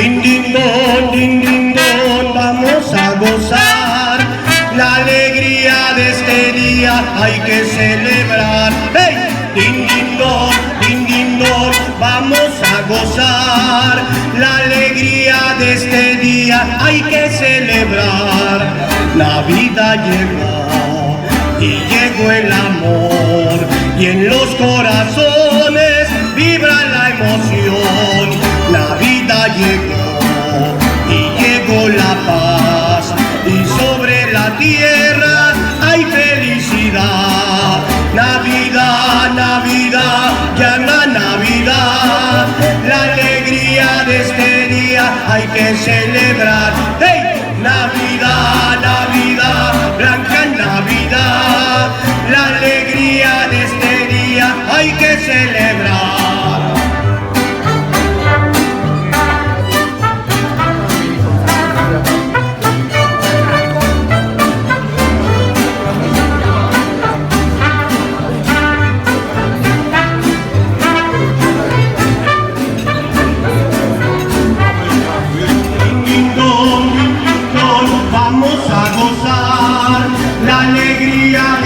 din don, vamos a gozar la alegría de este día, hay que celebrar. ¡Hey! Din don, vamos a gozar la alegría de este día, hay que celebrar. Navidad llegó y llegó el amor, y en los corazones vibra la emoción. Navidad llegó y llegó la paz, y sobre la tierra hay felicidad. Navidad, Navidad, llama Navidad, la alegría de este día hay que celebrar. ¡Hey! Navidad, Navidad, blanca Navidad, la alegría de este día hay que celebrar.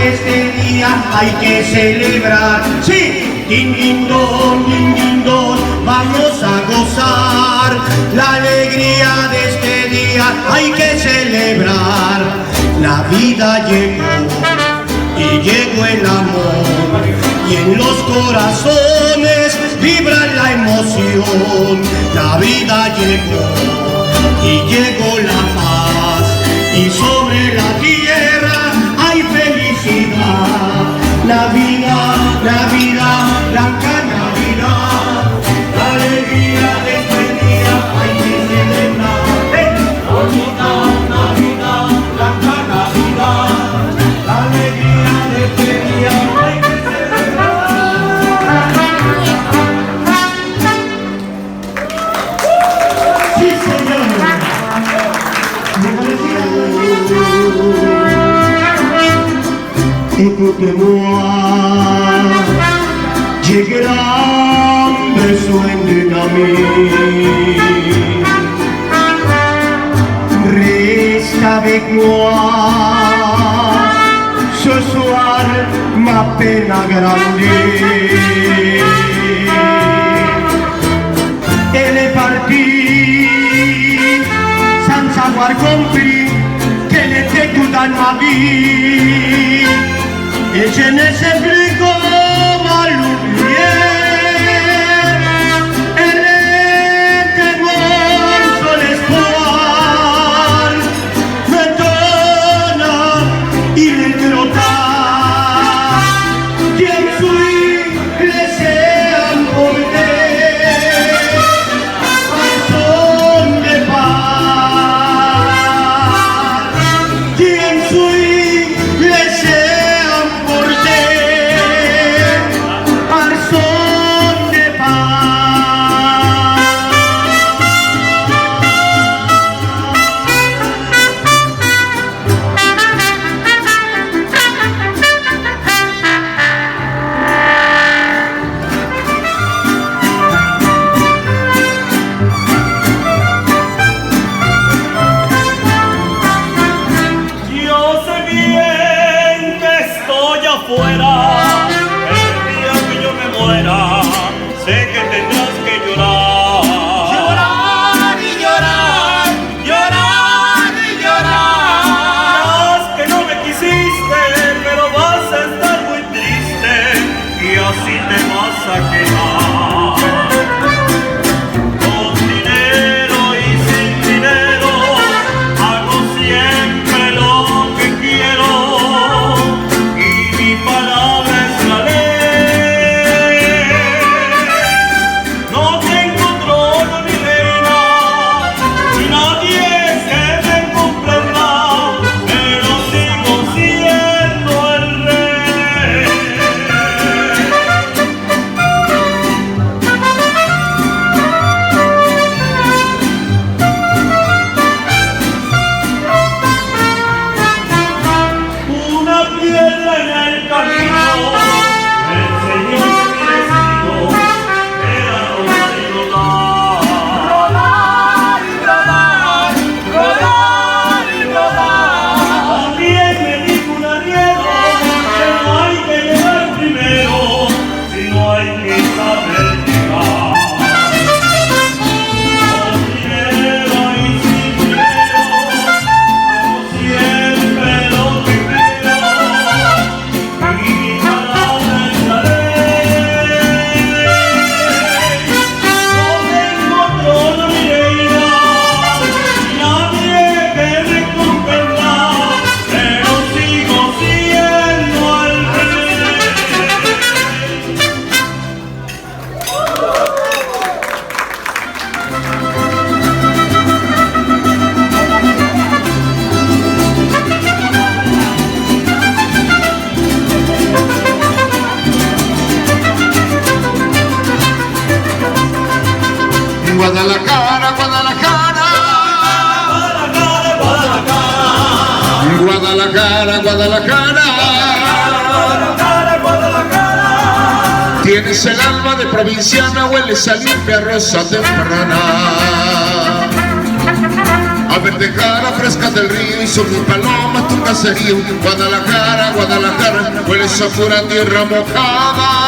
Este día hay que celebrar, sí, din don, vamos a gozar la alegría de este día, hay que celebrar. La vida llegó y llegó el amor, y en los corazones vibra la emoción. La vida llegó y llegó la paz, y sobre la tierra hay felicidad. Navidad, Navidad, blanca Navidad, la alegría de este día hay que celebrar. Navidad, Navidad, blanca Navidad, la alegría de este día hay que celebrar. Sí, señor. Écoutez-moi, j'ai grand besoin d'une amie. Reste avec moi, ce soir ma peine a grandi. Elle est partie sans avoir compris qu'elle était tout dans ma vie. Et je ne sais plus comment l'oublier. Elle était mon seul espoir. Maintenant, il est trop tard. Je me suis laissé emporter par son départ. Je me suis laissé emporter Guadalajara, Guadalajara, tienes el alma de provinciana, hueles a limpia rosa temprana. A verdejara fresca del río y son mis palomas tu caserío. Guadalajara, Guadalajara, hueles a pura tierra mojada.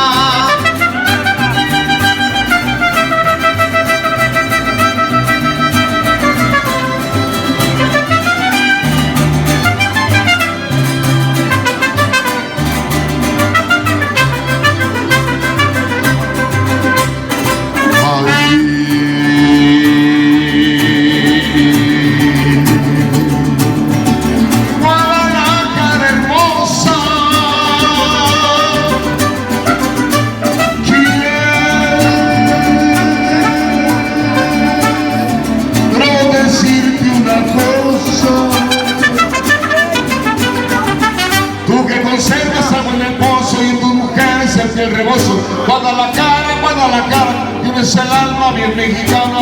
El rebozo, Guadalajara, Guadalajara, tienes el alma bien mexicana,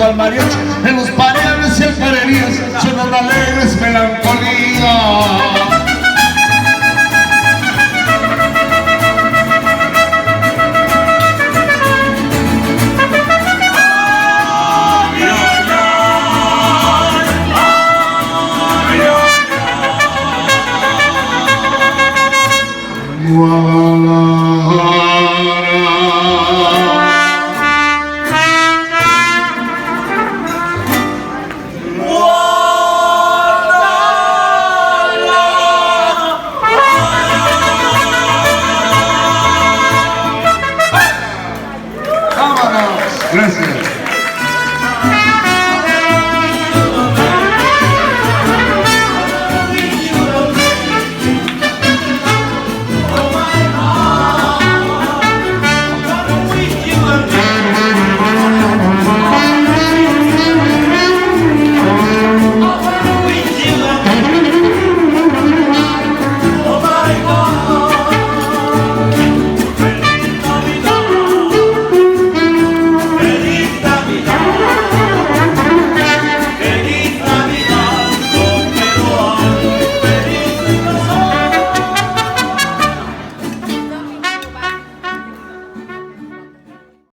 al mariachi, en los paredes y alfarerías suenan alegres melancolías. Wow.